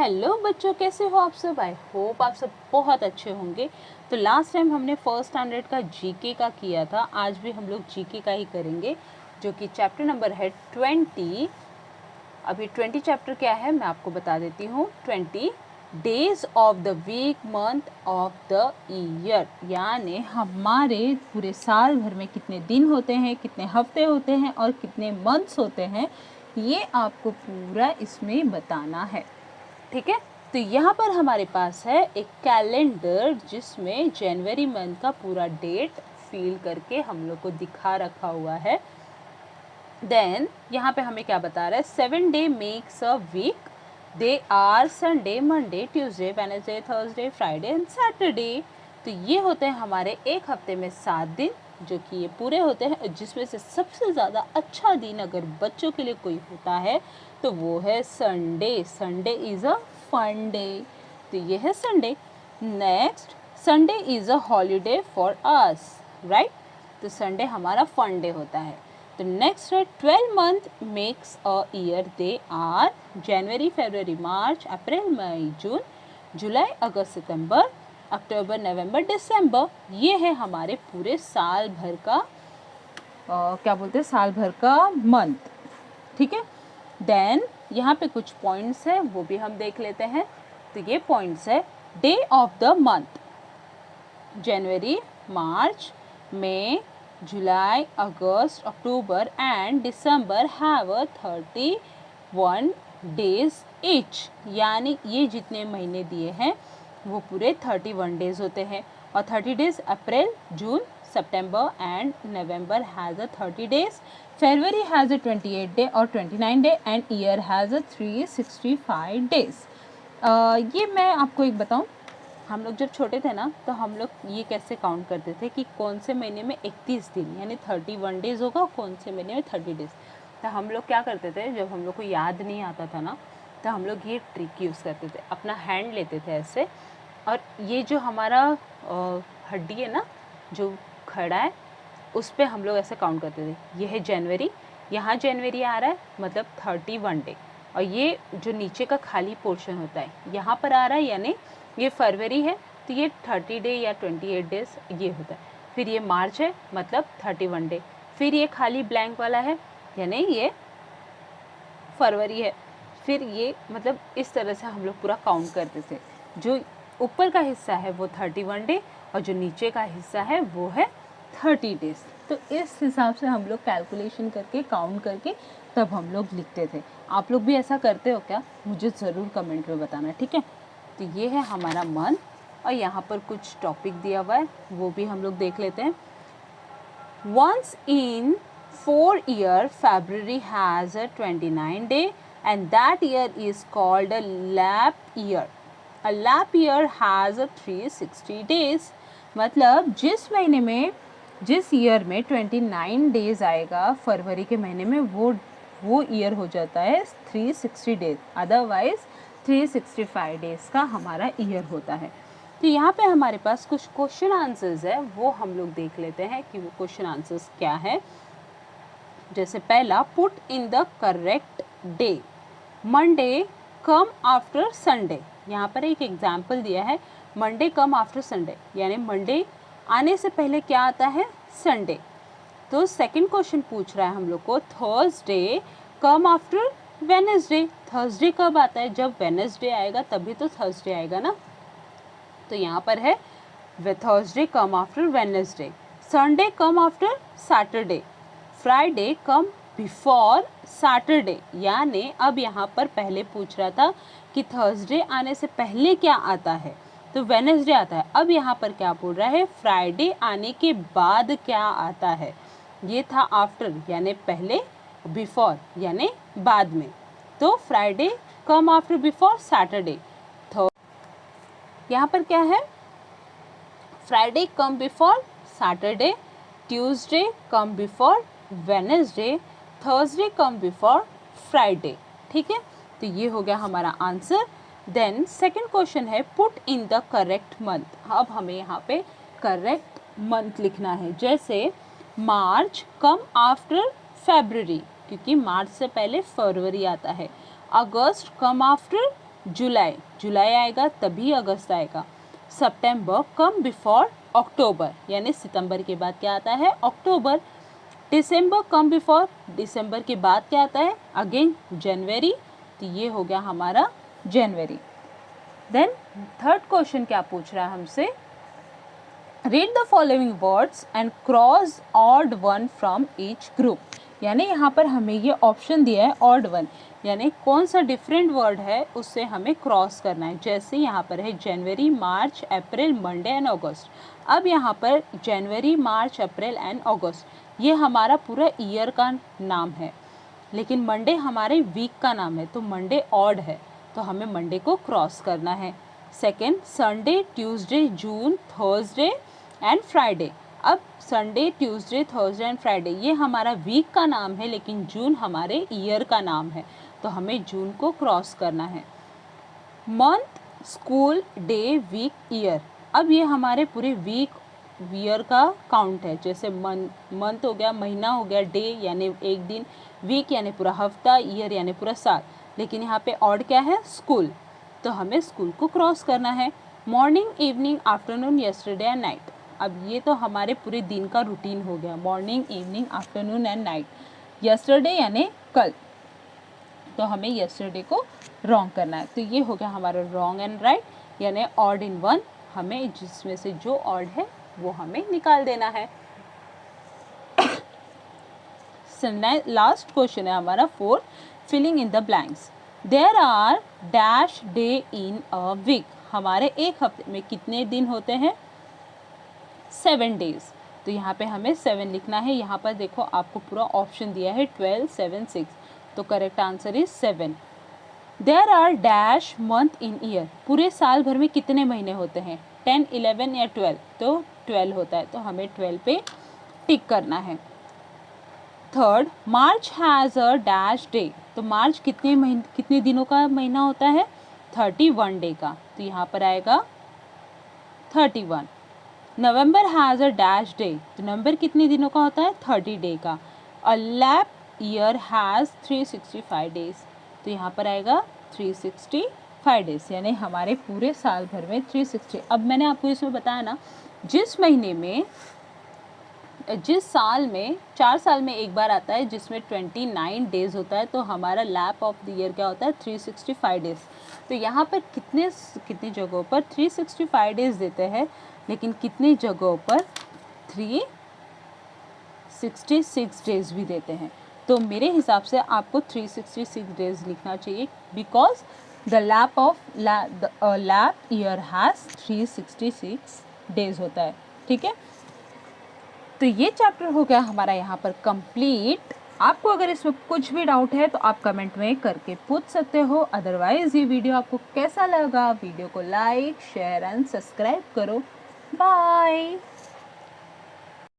Hello बच्चों, कैसे हो आप सब। आई होप आप सब बहुत अच्छे होंगे। तो लास्ट टाइम हमने फर्स्ट स्टैंडर्ड का जीके का किया था, आज भी हम लोग जीके का ही करेंगे, जो कि चैप्टर नंबर है 20। अभी 20 चैप्टर क्या है मैं आपको बता देती हूँ। 20 days of the week month of the year, यानी हमारे पूरे साल भर में कितने दिन होते हैं, कितने हफ्ते होते हैं और कितने मंथ्स होते हैं, ये आपको पूरा इसमें बताना है। ठीक है, तो यहाँ पर हमारे पास है एक कैलेंडर जिसमें जनवरी मंथ का पूरा डेट फिल करके हम लोग को दिखा रखा हुआ है। देन यहाँ पे हमें क्या बता रहा है, 7 day makes a week, they are Sunday, Monday, Tuesday, Wednesday, Thursday, Friday and Saturday. तो ये होते हैं हमारे एक हफ्ते में 7 दिन, जो कि ये पूरे होते हैं, जिसमें से सबसे ज़्यादा अच्छा दिन अगर बच्चों के लिए कोई होता है तो वो है Sunday. Sunday is a fun day, तो ये है Sunday. Next, Sunday is a holiday for us, right. तो संडे हमारा फन डे होता है। तो नेक्स्ट है 12 month makes a year, they are January, February, March, April, May, June, July, August, September, October, November, December. ये है हमारे पूरे साल भर का क्या बोलते हैं, साल भर का मंथ। ठीक है, देन यहाँ पे कुछ पॉइंट्स है वो भी हम देख लेते हैं। तो ये पॉइंट्स है, day of the month, January, March, May, July, August, October and December have 31 days each, यानी ये जितने महीने दिए हैं वो पूरे 31 डेज होते हैं। और 30 days April, June, September and November has 30 days, February has 28 day और 29 day and year has 365 days. ये मैं आपको एक बताऊं, हम लोग जब छोटे थे ना तो हम लोग ये कैसे काउंट करते थे कि कौन से महीने में 31 दिन यानी 31 डेज़ होगा, कौन से महीने में 30 डेज़। तो हम लोग क्या करते थे, जब हम लोग को याद नहीं आता था ना तो हम लोग ये ट्रिक यूज़ करते थे, अपना हैंड लेते थे ऐसे, और ये जो हमारा हड्डी है ना जो खड़ा है उस पर हम लोग ऐसे काउंट करते थे। ये है जनवरी, यहाँ जनवरी आ रहा है मतलब 31 डे, और ये जो नीचे का खाली पोर्शन होता है यहाँ पर आ रहा है, यानी ये फरवरी है तो ये 30 डे या 28 डेज ये होता है। फिर ये मार्च है मतलब 31 डे, फिर ये खाली ब्लैंक वाला है यानी ये फरवरी है, फिर ये मतलब इस तरह से हम लोग पूरा काउंट करते थे। जो ऊपर का हिस्सा है वो 31 डे और जो नीचे का हिस्सा है वो है 30 डेज। तो इस हिसाब से हम लोग कैलकुलेशन करके काउंट करके तब हम लोग लिखते थे। आप लोग भी ऐसा करते हो क्या, मुझे ज़रूर कमेंट में बताना, ठीक है। तो ये है हमारा मंथ, और यहाँ पर कुछ टॉपिक दिया हुआ है वो भी हम लोग देख लेते हैं। Once in 4 year, February has a 29 day and that year is called a leap year. A leap year has a 360 days. मतलब जिस महीने में, जिस ईयर में 29 डेज आएगा फरवरी के महीने में, वो ईयर हो जाता है 360 डेज, अदरवाइज 365 डेज का हमारा ईयर होता है। तो यहाँ पे हमारे पास कुछ क्वेश्चन आंसर्स है वो हम लोग देख लेते हैं कि वो क्वेश्चन आंसर्स क्या है। जैसे पहला, put in the correct day, Monday come after Sunday. यहाँ पर एक एग्जाम्पल दिया है, मंडे कम आफ्टर संडे, यानी मंडे आने से पहले क्या आता है, संडे। तो सेकंड क्वेश्चन पूछ रहा है हम लोग को, Thursday come after Wednesday. Thursday कब आता है, जब वेडनेसडे आएगा तभी तो थर्सडे आएगा ना। तो यहाँ पर है Thursday come after Wednesday, Sunday come after Saturday, Friday come before Saturday. यानी अब यहाँ पर पहले पूछ रहा था कि थर्सडे आने से पहले क्या आता है, तो वेडनेसडे आता है। अब यहाँ पर क्या बोल रहा है, फ्राइडे आने के बाद क्या आता है। ये था आफ्टर यानी पहले, बिफोर यानी बाद में। तो Friday come after before Saturday. यहाँ पर क्या है, Friday come before Saturday, Tuesday come before Wednesday, Thursday come before Friday. ठीक है, तो ये हो गया हमारा आंसर। देन सेकंड क्वेश्चन है, put in the correct month. अब हमें यहाँ पे करेक्ट मंथ लिखना है। जैसे मार्च कम आफ्टर फेब्रुअरी, क्योंकि मार्च से पहले फरवरी आता है। अगस्त कम आफ्टर जुलाई, जुलाई आएगा तभी अगस्त आएगा। सितंबर कम बिफोर अक्टूबर, यानी सितंबर के बाद क्या आता है, अक्टूबर। दिसंबर कम बिफोर, दिसंबर के बाद क्या आता है, अगेन जनवरी। तो ये हो गया हमारा जनवरी। देन थर्ड क्वेश्चन क्या पूछ रहा है हमसे, read the following words and cross odd one from each group. यानी यहाँ पर हमें ये ऑप्शन दिया है ऑड वन, यानी कौन सा डिफरेंट वर्ड है उससे हमें क्रॉस करना है। जैसे यहाँ पर है जनवरी, मार्च, अप्रैल, मंडे एंड अगस्त। अब यहाँ पर जनवरी, मार्च, अप्रैल एंड अगस्त ये हमारा पूरा ईयर का नाम है, लेकिन मंडे हमारे वीक का नाम है, तो मंडे ऑड है, तो हमें मंडे को क्रॉस करना है। Second, Sunday, Tuesday, June, Thursday and Friday. अब Sunday, Tuesday, Thursday and Friday ये हमारा वीक का नाम है, लेकिन जून हमारे ईयर का नाम है, तो हमें जून को क्रॉस करना है। Month, school, day, week, year. अब ये हमारे पूरे वीक ईयर का काउंट है। जैसे मंथ हो गया, महीना हो गया, डे यानी एक दिन, वीक यानी पूरा हफ्ता, ईयर यानी पूरा साल। लेकिन यहाँ पे ऑड क्या है, स्कूल, तो हमें स्कूल को क्रॉस करना है। Morning, evening, afternoon, yesterday and night. अब ये तो हमारे पूरे दिन का रूटीन हो गया, morning, evening, afternoon and night. Yesterday यानी कल, तो हमें यस्टरडे को रॉन्ग करना है। तो ये हो गया हमारा रॉन्ग एंड राइट, यानी ऑड इन वन, हमें जिसमें से जो ऑड है वो हमें निकाल देना है। लास्ट क्वेश्चन है हमारा 4, filling in the blanks. There are dash day in a week. हमारे एक हफ्ते में कितने दिन होते हैं, 7 डेज। तो यहाँ पे हमें 7 लिखना है। यहाँ पर देखो आपको पूरा ऑप्शन दिया है 12, 7, 6, तो correct answer is 7। There are dash month in year. पूरे साल भर में कितने महीने होते हैं, 10, 11 या 12, तो 12 होता है, तो हमें 12 पे टिक करना है। Third, March has a dash day. तो मार्च कितने दिनों का महीना होता है, 31 डे का, तो यहाँ पर आएगा 31। नवंबर हैज़ अ डैश डे। तो नवंबर कितने दिनों का होता है, 30 डे का। अ लैप ईयर हैज़ 365 डेज। तो यहाँ पर आएगा 365 डेज, यानी हमारे पूरे साल भर में 360। अब मैंने आपको इसमें बताया ना, जिस साल में 4 साल में एक बार आता है जिसमें 29 डेज होता है, तो हमारा लैप ऑफ द ईयर क्या होता है, 365 डेज। तो यहाँ पर कितनी जगहों पर 365 डेज देते हैं, लेकिन कितनी जगहों पर 366 डेज भी देते हैं। तो मेरे हिसाब से आपको 366 डेज लिखना चाहिए, because the lap year has 366 days होता है। ठीक है, तो ये चैप्टर हो गया हमारा यहाँ पर कंप्लीट। आपको अगर इसमें कुछ भी डाउट है तो आप कमेंट में करके पूछ सकते हो। अदरवाइज़ ये वीडियो आपको कैसा लगा, वीडियो को लाइक, शेयर एंड सब्सक्राइब करो। बाय।